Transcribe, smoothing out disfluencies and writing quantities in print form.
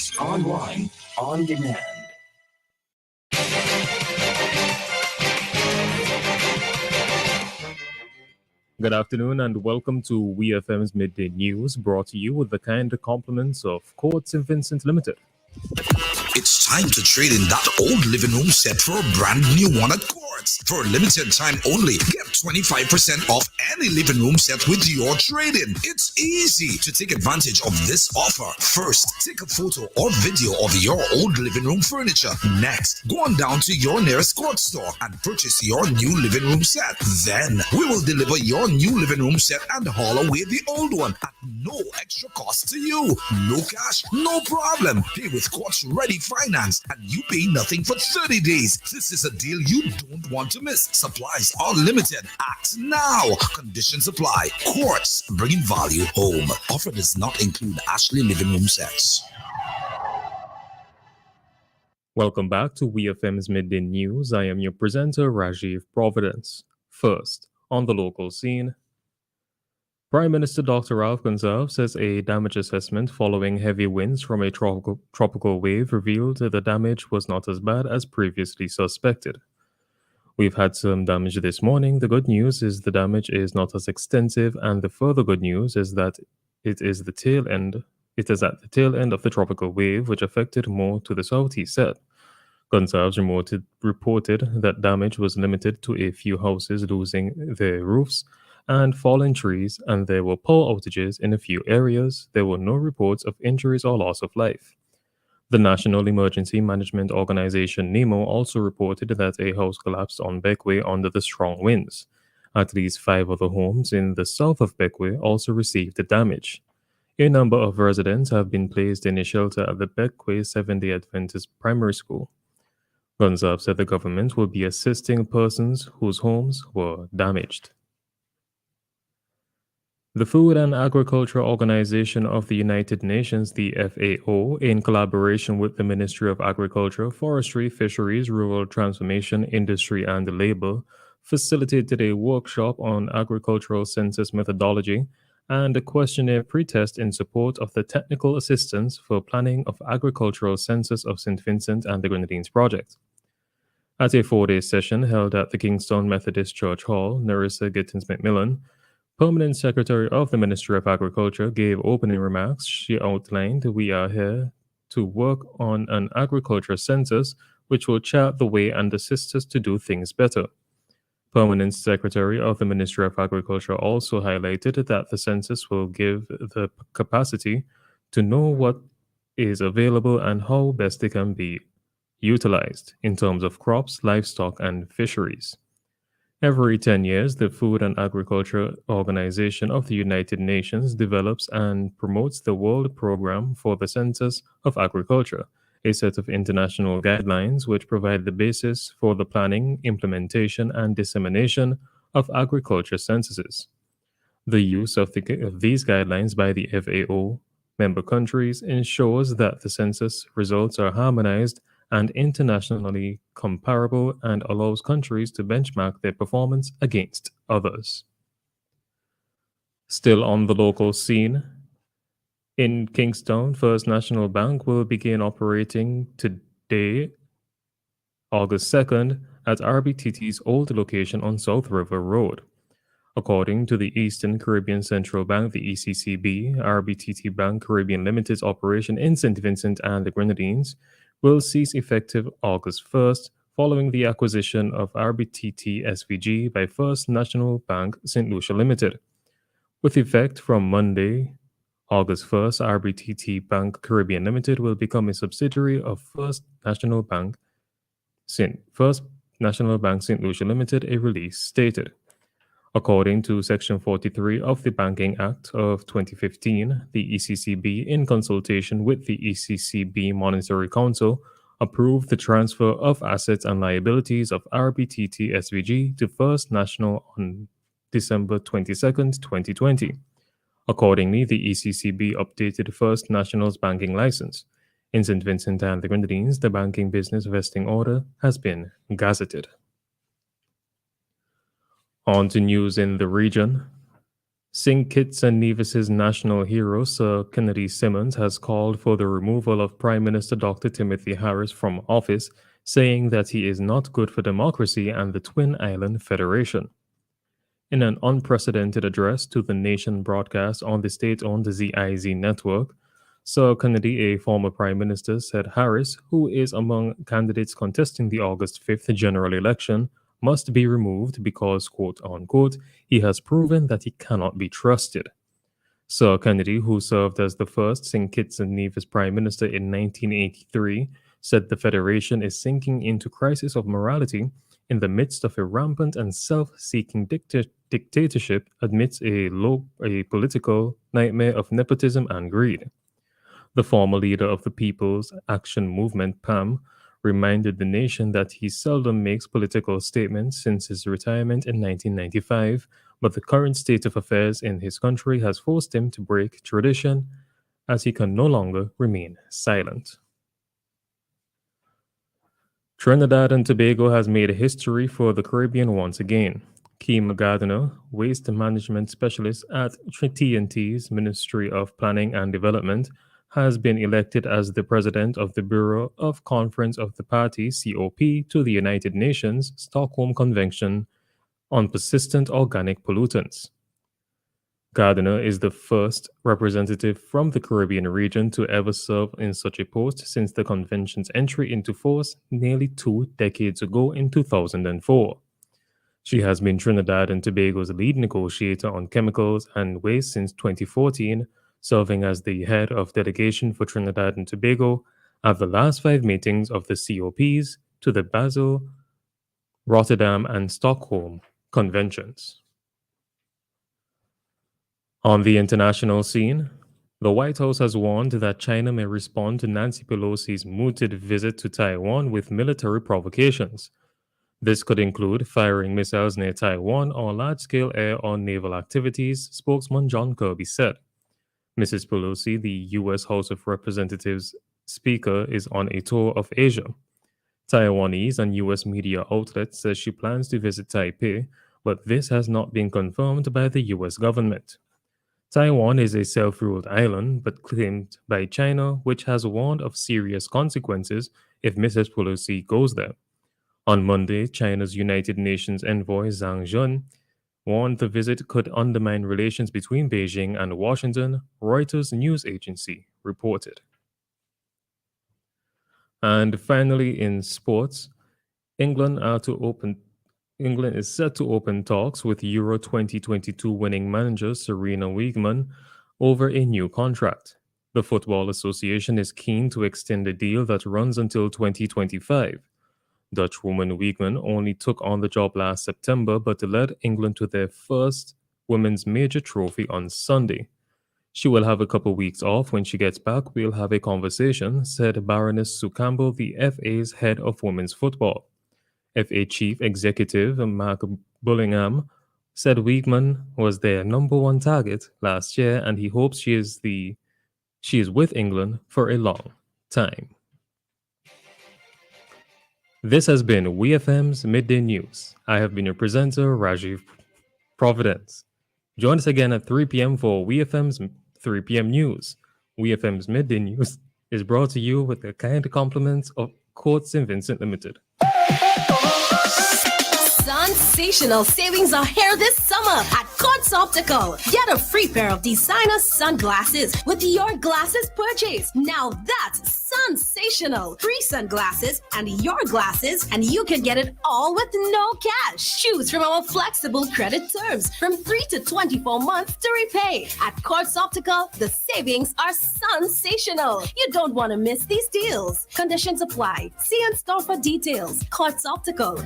News online, on demand. Good afternoon and welcome to WEFM's Midday News, brought to you with the kind compliments of Court St. Vincent Limited. It's time to trade in that old living room set for a brand new one at Quartz. For a limited time only, get 25% off any living room set with your trade-in. It's easy to take advantage of this offer. First, take a photo or video of your old living room furniture. Next, go on down to your nearest Quartz store and purchase your new living room set. Then, we will deliver your new living room set and haul away the old one at no extra cost to you. No cash, no problem. Pay with Quartz Ready Finance and you pay nothing for 30 days. This is a deal you don't want to miss. Supplies are limited. Act now. Conditions apply. Quartz, bringing value home. Offer does not include Ashley living room sets. Welcome back to WEFM's Midday News. I am your presenter, Rajiv Providence. First, on the local scene, Prime Minister Dr. Ralph Gonsalves says a damage assessment following heavy winds from a tropical wave revealed that the damage was not as bad as previously suspected. We've had some damage this morning. The good news is the damage is not as extensive, and the further good news is that it is at the tail end of the tropical wave, which affected more to the south, he said. Gonsalves reported that damage was limited to a few houses losing their roofs and fallen trees, and there were power outages in a few areas. There were no reports of injuries or loss of life. The National Emergency Management Organization NEMO also reported that a house collapsed on Beckway under the strong winds. At least 5 other homes in the south of Beckway also received the damage. A number of residents have been placed in a shelter at the Beckway Seventh-day Adventist Primary School. Gonsalves said the government will be assisting persons whose homes were damaged. The Food and Agriculture Organization of the United Nations, the FAO, in collaboration with the Ministry of Agriculture, Forestry, Fisheries, Rural Transformation, Industry and Labor, facilitated a workshop on agricultural census methodology and a questionnaire pretest in support of the Technical Assistance for Planning of Agricultural Census of St. Vincent and the Grenadines project. At a 4-day session held at the Kingston Methodist Church Hall, Nerissa Gittins McMillan, Permanent Secretary of the Ministry of Agriculture, gave opening remarks. She outlined, "We are here to work on an agriculture census which will chart the way and assist us to do things better." Permanent Secretary of the Ministry of Agriculture also highlighted that the census will give the capacity to know what is available and how best it can be utilized in terms of crops, livestock, and fisheries. Every 10 years, the Food and Agriculture Organization of the United Nations develops and promotes the World Program for the Census of Agriculture, a set of international guidelines which provide the basis for the planning, implementation, and dissemination of agriculture censuses. The use of these guidelines by the FAO member countries ensures that the census results are harmonized and internationally comparable and allows countries to benchmark their performance against others. Still on the local scene, in Kingston, First National Bank will begin operating today, August 2nd, at RBTT's old location on South River Road. According to the Eastern Caribbean Central Bank, the ECCB, RBTT Bank Caribbean Limited's operation in St. Vincent and the Grenadines will cease effective August 1st, following the acquisition of RBTT SVG by First National Bank St. Lucia Limited. With effect from Monday, August 1st, RBTT Bank Caribbean Limited will become a subsidiary of First National Bank St. Lucia Limited, a release stated. According to Section 43 of the Banking Act of 2015, the ECCB, in consultation with the ECCB Monetary Council, approved the transfer of assets and liabilities of RBTT SVG to First National on December 22, 2020. Accordingly, the ECCB updated First National's banking license. In St. Vincent and the Grenadines, the banking business vesting order has been gazetted. On to news in the region. St. Kitts and Nevis's national hero, Sir Kennedy Simmons, has called for the removal of Prime Minister Dr. Timothy Harris from office, saying that he is not good for democracy and the Twin Island Federation. In an unprecedented address to the nation broadcast on the state-owned ZIZ network, Sir Kennedy, a former prime minister, said Harris, who is among candidates contesting the August 5th general election, must be removed because, quote unquote, he has proven that he cannot be trusted. Sir Kennedy, who served as the first St. Kitts and Nevis prime minister in 1983, said the federation is sinking into crisis of morality in the midst of a rampant and self-seeking dictatorship amidst a political nightmare of nepotism and greed. The former leader of the People's Action Movement, PAM, reminded the nation that he seldom makes political statements since his retirement in 1995, but the current state of affairs in his country has forced him to break tradition as he can no longer remain silent. Trinidad and Tobago has made history for the Caribbean once again. Keem Gardner, waste management specialist at TNT's Ministry of Planning and Development, has been elected as the president of the Bureau of Conference of the Party, COP, to the United Nations Stockholm Convention on Persistent Organic Pollutants. Gardner is the first representative from the Caribbean region to ever serve in such a post since the convention's entry into force nearly 2 decades ago in 2004. She has been Trinidad and Tobago's lead negotiator on chemicals and waste since 2014, serving as the head of delegation for Trinidad and Tobago at the last 5 meetings of the COPs to the Basel, Rotterdam, and Stockholm conventions. On the international scene, the White House has warned that China may respond to Nancy Pelosi's mooted visit to Taiwan with military provocations. This could include firing missiles near Taiwan or large-scale air or naval activities, spokesman John Kirby said. Mrs. Pelosi, the U.S. House of Representatives Speaker, is on a tour of Asia. Taiwanese and U.S. media outlets say she plans to visit Taipei, but this has not been confirmed by the U.S. government. Taiwan is a self-ruled island, but claimed by China, which has warned of serious consequences if Mrs. Pelosi goes there. On Monday, China's United Nations envoy Zhang Jun warned the visit could undermine relations between Beijing and Washington, Reuters news agency reported. And finally, in sports, England is set to open talks with Euro 2022 winning manager Serena Wiegmann over a new contract. The Football Association is keen to extend a deal that runs until 2025. Dutchwoman Wiegmann only took on the job last September, but led England to their first women's major trophy on Sunday. She will have a couple weeks off. When she gets back, we'll have a conversation, said Baroness Sue Campbell, the FA's head of women's football. FA Chief Executive Mark Bullingham said Wiegmann was their number one target last year, and he hopes she is with England for a long time. This has been WEFM's Midday News. I have been your presenter, Rajiv Providence. Join us again at 3 p.m. for WEFM's 3 p.m. News. WEFM's Midday News is brought to you with the kind compliments of Court St. Vincent Limited. Sensational savings are here this summer at Courts Optical. Get a free pair of designer sunglasses with your glasses purchase. Now that's sensational. Free sunglasses and your glasses, and you can get it all with no cash. Choose from our flexible credit terms from 3 to 24 months to repay. At Courts Optical, the savings are sensational. You don't want to miss these deals. Conditions apply. See in store for details. Courts Optical.